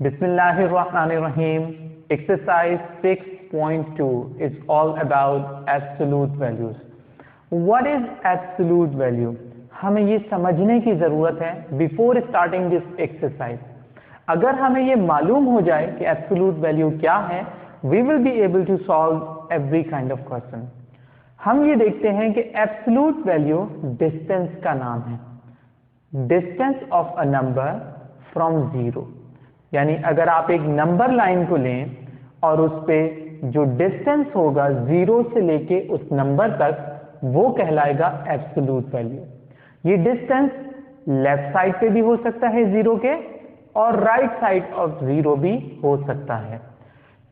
Bismillahirrahmanirrahim. Exercise 6.2 is all about absolute values. What is absolute value? हमें ये समझने की ज़रूरत है before starting this exercise. अगर हमें ये मालूम हो जाए कि absolute value क्या है, we will be able to solve every kind of question. हम ये देखते हैं कि absolute value distance का नाम है. Distance of a number from zero. यानी अगर आप एक नंबर लाइन को लें और उस पे जो डिस्टेंस होगा जीरो से लेके उस नंबर तक वो कहलाएगा एब्सोल्यूट वैल्यू। ये डिस्टेंस लेफ्ट साइड पे भी हो सकता है जीरो के और राइट साइड ऑफ जीरो भी हो सकता है।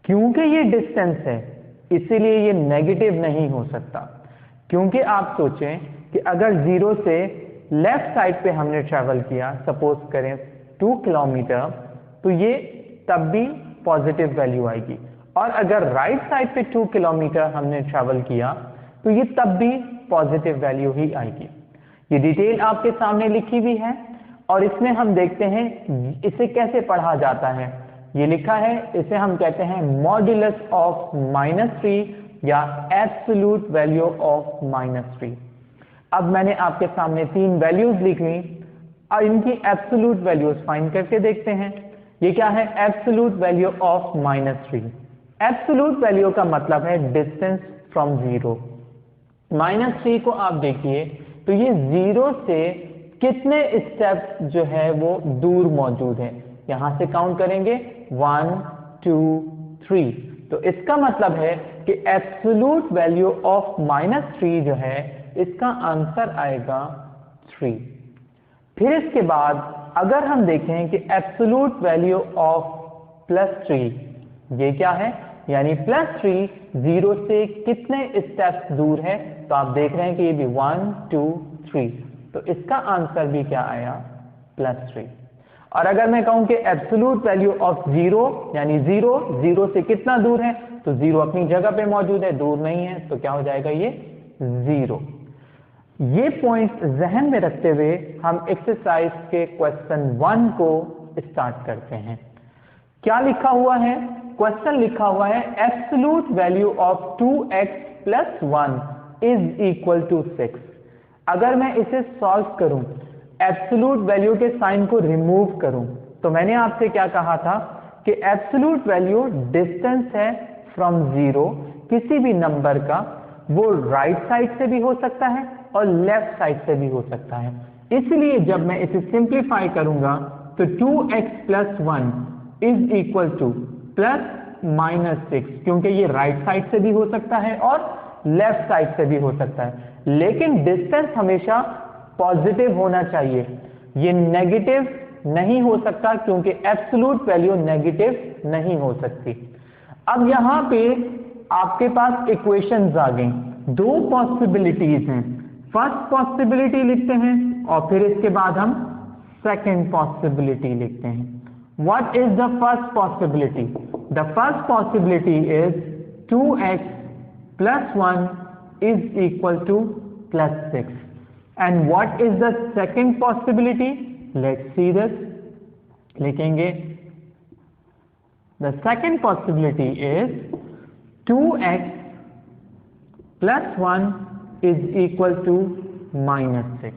क्योंकि ये डिस्टेंस है इसीलिए ये नेगेटिव नहीं हो सकता। क्योंकि आप सोचें कि अगर जीरो से लेफ्ट साइड पे हमने ट्रेवल किया, सपोज करें 2 किलोमीटर, तो ये तब भी पॉजिटिव वैल्यू आएगी। और अगर राइट साइड पे 2 किलोमीटर हमने ट्रैवल किया तो ये तब भी पॉजिटिव वैल्यू ही आएगी। ये डिटेल आपके सामने लिखी हुई है और इसमें हम देखते हैं इसे कैसे पढ़ा जाता है। ये लिखा है, इसे हम कहते हैं मॉड्यूलस ऑफ -3 या एब्सोल्यूट वैल्यू ऑफ -3। अब मैंने आपके सामने 3 वैल्यूज लिख ली और इनकी एब्सोल्यूट वैल्यूज फाइंड करके देखते हैं। ये क्या है? Absolute value of -3। Absolute value का मतलब है डिस्टेंस फ्रॉम जीरो। -3 को आप देखिए तो ये जीरो से कितने स्टेप्स जो है वो दूर मौजूद है। यहां से काउंट करेंगे 1 2 3। तो इसका मतलब है कि एब्सोल्यूट वैल्यू ऑफ -3 जो है इसका आंसर आएगा 3। फिर इसके बाद अगर हम देखें कि एब्सोल्यूट वैल्यू ऑफ +3 ये क्या है, यानी +3 जीरो से कितने स्टेप्स दूर है, तो आप देख रहे हैं कि ये भी 1 2 3। तो इसका आंसर भी क्या आया? +3। और अगर मैं कहूं कि एब्सोल्यूट वैल्यू ऑफ जीरो यानी जीरो से कितना दूर है, तो जीरो अपनी जगह पे मौजूद है, दूर नहीं है, तो क्या हो जाएगा? ये 0। ये पॉइंट जहन में रखते हुए हम एक्सरसाइज के क्वेश्चन 1 को स्टार्ट करते हैं। क्या लिखा हुआ है? क्वेश्चन लिखा हुआ है absolute value of 2x + 1 is equal to 6। अगर मैं इसे सॉल्व करूं, एब्सोल्यूट वैल्यू के साइन को रिमूव करूं, तो मैंने आपसे क्या कहा था कि एब्सोल्यूट वैल्यू डिस्टेंस है फ्रॉम जीरो किसी भी नंबर का, वो राइट साइड से भी हो सकता है और लेफ्ट साइड से भी हो सकता है। इसलिए जब मैं इसे सिंप्लीफाई करूंगा तो 2x + 1 इज इक्वल टू +-6, क्योंकि ये राइट साइड से भी हो सकता है और लेफ्ट साइड से भी हो सकता है। लेकिन डिस्टेंस हमेशा पॉजिटिव होना चाहिए, ये नेगेटिव नहीं हो सकता, क्योंकि एब्सोल्यूट वैल्यू नेगेटिव नहीं हो सकती। अब यहां पे आपके पास इक्वेशंस आ गई, 2 पॉसिबिलिटीज हैं। फर्स्ट पॉसिबिलिटी लिखते हैं और फिर इसके बाद हम सेकंड पॉसिबिलिटी लिखते हैं। What is the first possibility? The first possibility is 2x + 1 is equal to +6। And what is the second possibility? Let's see this. लिखेंगे the second possibility is 2x + 1 is equal to -6।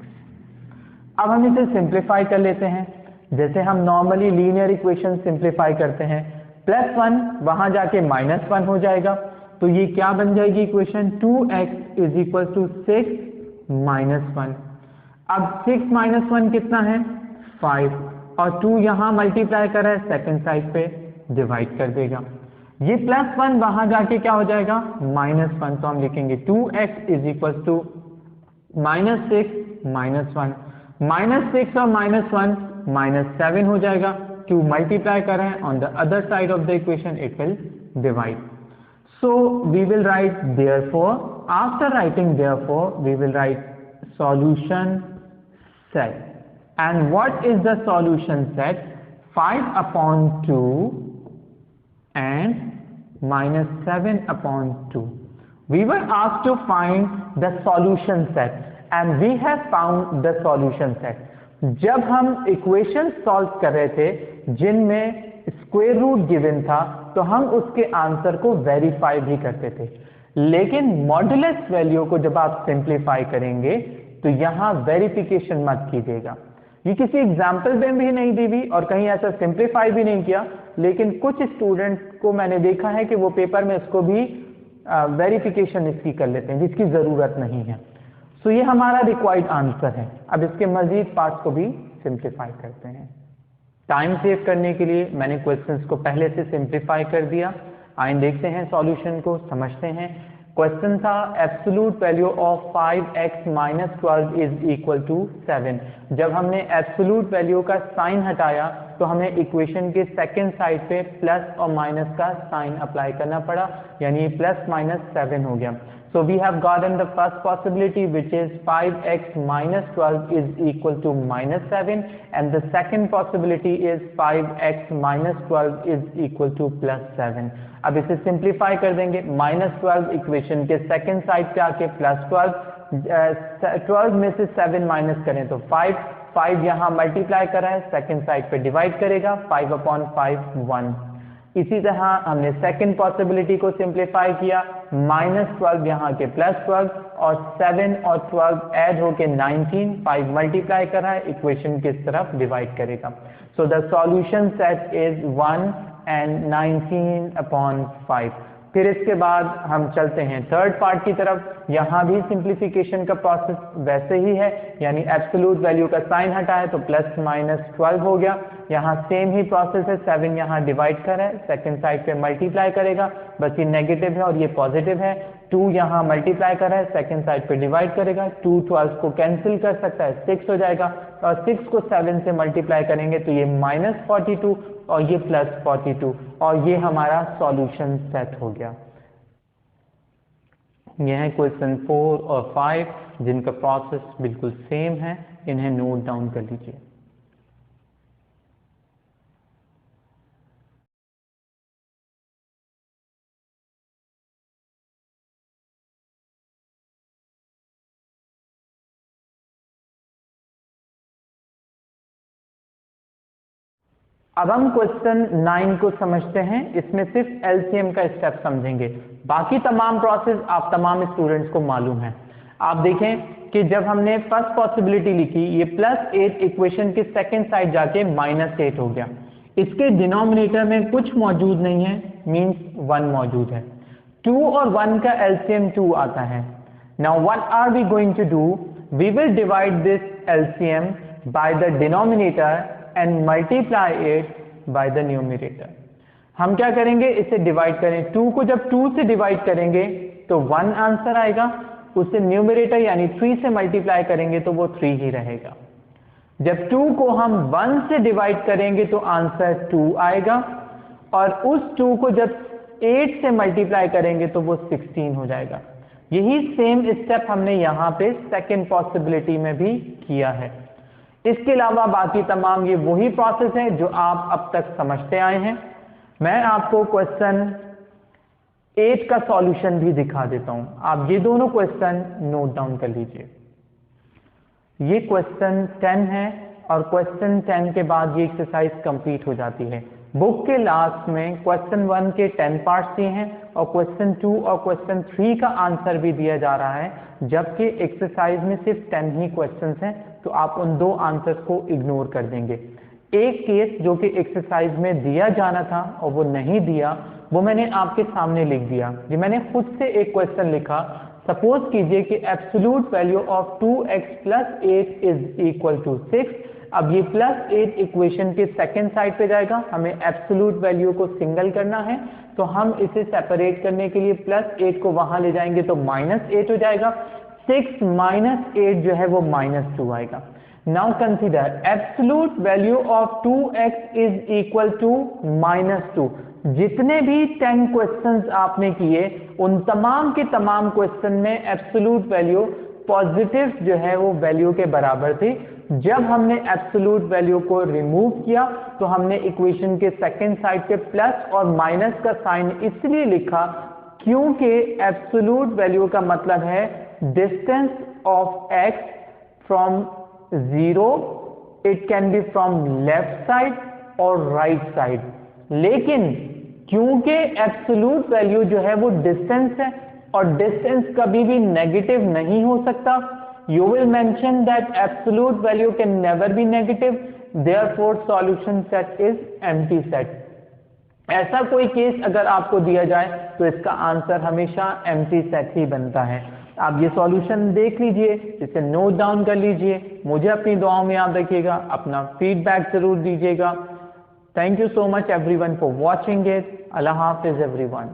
अब हम इसे simplify कर लेते हैं, जैसे हम normally linear equation simplify करते हैं। +1 वहां जाके -1 हो जाएगा, तो ये क्या बन जाएगी equation? 2x is equal to 6 -1। अब 6 - 1 कितना है? 5, और 2 यहां मल्टीप्लाई कर रहा है, सेकंड साइड पे डिवाइड कर देगा। ये +1 वहां जाके क्या हो जाएगा? -1। तो हम लिखेंगे 2x इज इक्वल टू -6 -1। -6 और -1 -7 हो जाएगा। 2 मल्टीप्लाई कर रहे हैं, on the other side of the equation it will divide. So we will write therefore, after writing therefore we will write solution set. And what is the solution set? 5/2 and -7/2. We were asked to find the solution set and we have found the solution set. जब हम equation solve कर रहे थे जिनमें square root given था तो हम उसके आंसर को वेरीफाई भी करते थे, लेकिन मॉड्यूलस वैल्यू को जब आप सिंप्लीफाई करेंगे तो यहां वेरिफिकेशन मत कीजिएगा। ये किसी एग्जाम्पल में भी नहीं दी हुई और कहीं ऐसा सिंप्लीफाई भी नहीं किया, लेकिन कुछ स्टूडेंट को मैंने देखा है कि वो पेपर में इसको भी वेरिफिकेशन इसकी कर लेते हैं जिसकी जरूरत नहीं है। सो ये हमारा रिक्वायर्ड आंसर है। अब इसके मजीद पार्ट्स को भी सिंप्लीफाई करते हैं। टाइम सेव करने के लिए मैंने क्वेश्चंस को पहले से सिंप्लीफाई कर दिया। आइए देखते हैं सॉल्यूशन को, समझते हैं। क्वेश्चन था absolute value of 5x minus 12 is equal to 7। जब हमने एब्सोल्यूट वैल्यू का साइन हटाया तो हमें इक्वेशन के सेकेंड साइड पे प्लस और माइनस का साइन अप्लाई करना पड़ा, यानी प्लस माइनस 7 हो गया। So we have gotten the first possibility, which is 5x minus 12 is equal to minus 7, and the second possibility is 5x minus 12 is equal to plus 7. अब इसे simplify कर देंगे। Minus 12 equation के second side पे आके plus 12 में से 7 minus करें तो 5 यहाँ मल्टीप्लाई कर रहा है, सेकेंड साइड पे डिवाइड करेगा, 5/5 1। इसी तरह हमने सेकंड पॉसिबिलिटी को सिंप्लीफाई किया, माइनस 12 यहाँ के प्लस 12 और 7 और 12 ऐड होके 19, 5 मल्टीप्लाई कर रहा है, इक्वेशन किस तरफ डिवाइड करेगा। So the solution set is 1 and 19/5। फिर इसके बाद हम चलते हैं थर्ड पार्ट की तरफ। यहाँ भी सिंप्लीफिकेशन का प्रोसेस वैसे ही है, यानी एब्सोल्यूट वैल्यू का साइन हटाए तो प्लस माइनस 12 हो गया। यहाँ सेम ही प्रोसेस है, 7 यहाँ डिवाइड कर है, सेकंड साइड पे मल्टीप्लाई करेगा, बस ये नेगेटिव है और ये पॉजिटिव है। 2 यहाँ मल्टीप्लाई कर रहा है, सेकंड साइड पे डिवाइड करेगा, 2 12 को कैंसिल कर सकता है, 6 हो जाएगा, और 6 को 7 से मल्टीप्लाई करेंगे तो ये -42 और ये +42, और ये हमारा सॉल्यूशन सेट हो गया। यह है क्वेश्चन 4 और 5 जिनका प्रोसेस बिल्कुल सेम है, इन्हें नोट डाउन कर लीजिए। अब हम क्वेश्चन 9 को समझते हैं। इसमें सिर्फ एलसीएम का स्टेप समझेंगे, बाकी तमाम प्रोसेस आप तमाम स्टूडेंट्स को मालूम है। आप देखें कि जब हमने फर्स्ट पॉसिबिलिटी लिखी, ये +8 इक्वेशन के सेकंड साइड जाके -8 हो गया। इसके डिनोमिनेटर में कुछ मौजूद नहीं है, मींस 1 मौजूद है। 2 और 1 का एलसीएम 2 आता है। Now what are we going to do? We will divide this LCM by the denominator and multiply it by the numerator। हम क्या करेंगे, इसे डिवाइड करें। 2 को जब 2 से डिवाइड करेंगे तो 1 आंसर आएगा, उसे न्यूमरेटर यानी 3 से मल्टीप्लाई करेंगे तो वो 3 ही रहेगा। जब 2 को हम 1 से डिवाइड करेंगे तो आंसर 2 आएगा, और उस 2 को जब 8 से मल्टीप्लाई करेंगे तो वो 16 हो जाएगा। यही सेम स्टेप हमने यहाँ पे सेकेंड पॉसिबिलिटी में भी किया है। इसके अलावा बाकी तमाम ये वही प्रोसेस है जो आप अब तक समझते आए हैं। मैं आपको क्वेश्चन 8 का सॉल्यूशन भी दिखा देता हूं। आप ये दोनों क्वेश्चन नोट डाउन कर लीजिए। ये क्वेश्चन 10 है और क्वेश्चन 10 के बाद ये एक्सरसाइज कंप्लीट हो जाती है। बुक के लास्ट में क्वेश्चन 1 के 10 पार्ट्स दिए हैं और क्वेश्चन 2 और क्वेश्चन 3 का आंसर भी दिया जा रहा है, जबकि एक्सरसाइज में सिर्फ 10 ही क्वेश्चंस हैं, तो आप उन 2 आंसर्स को इग्नोर कर देंगे। एक केस जो कि एक्सरसाइज में दिया जाना था और वो नहीं दिया, वो मैंने आपके सामने लिख दिया। जी मैंने खुद से एक क्वेश्चन लिखा। सपोज कीजिए कि absolute value of 2x + 8 is equal to 6। अब ये +8 इक्वेशन के सेकेंड साइड पे जाएगा, हमें एब्सोल्यूट वैल्यू को सिंगल करना है, तो हम इसे सेपरेट करने के लिए +8 को वहां ले जाएंगे तो -8 हो जाएगा। 6 - 8 जो है वो -2 आएगा। Now consider absolute value of 2x is equal to -2। जितने भी 10 क्वेश्चंस आपने किए उन तमाम के तमाम क्वेश्चन में एब्सोल्यूट वैल्यू पॉजिटिव जो है वो वैल्यू के बराबर थी। जब हमने एब्सोल्यूट वैल्यू को रिमूव किया तो हमने इक्वेशन के सेकेंड साइड पे प्लस और माइनस का साइन इसलिए लिखा क्योंकि एब्सोल्यूट वैल्यू का मतलब है distance of x from 0, it can be from left side और राइट साइड। लेकिन क्योंकि एब्सोल्यूट वैल्यू जो है वो डिस्टेंस है और डिस्टेंस कभी भी नेगेटिव नहीं हो सकता, you will mention that absolute value can never be negative, therefore solution set is empty set. ऐसा कोई केस अगर आपको दिया जाए तो इसका आंसर हमेशा एम्प्टी सेट ही बनता है। आप ये सॉल्यूशन देख लीजिए, इसे नोट डाउन कर लीजिए, मुझे अपनी दुआओं में याद रखिएगा, अपना फीडबैक जरूर दीजिएगा। Thank you so much everyone for watching it. Allah Hafiz everyone.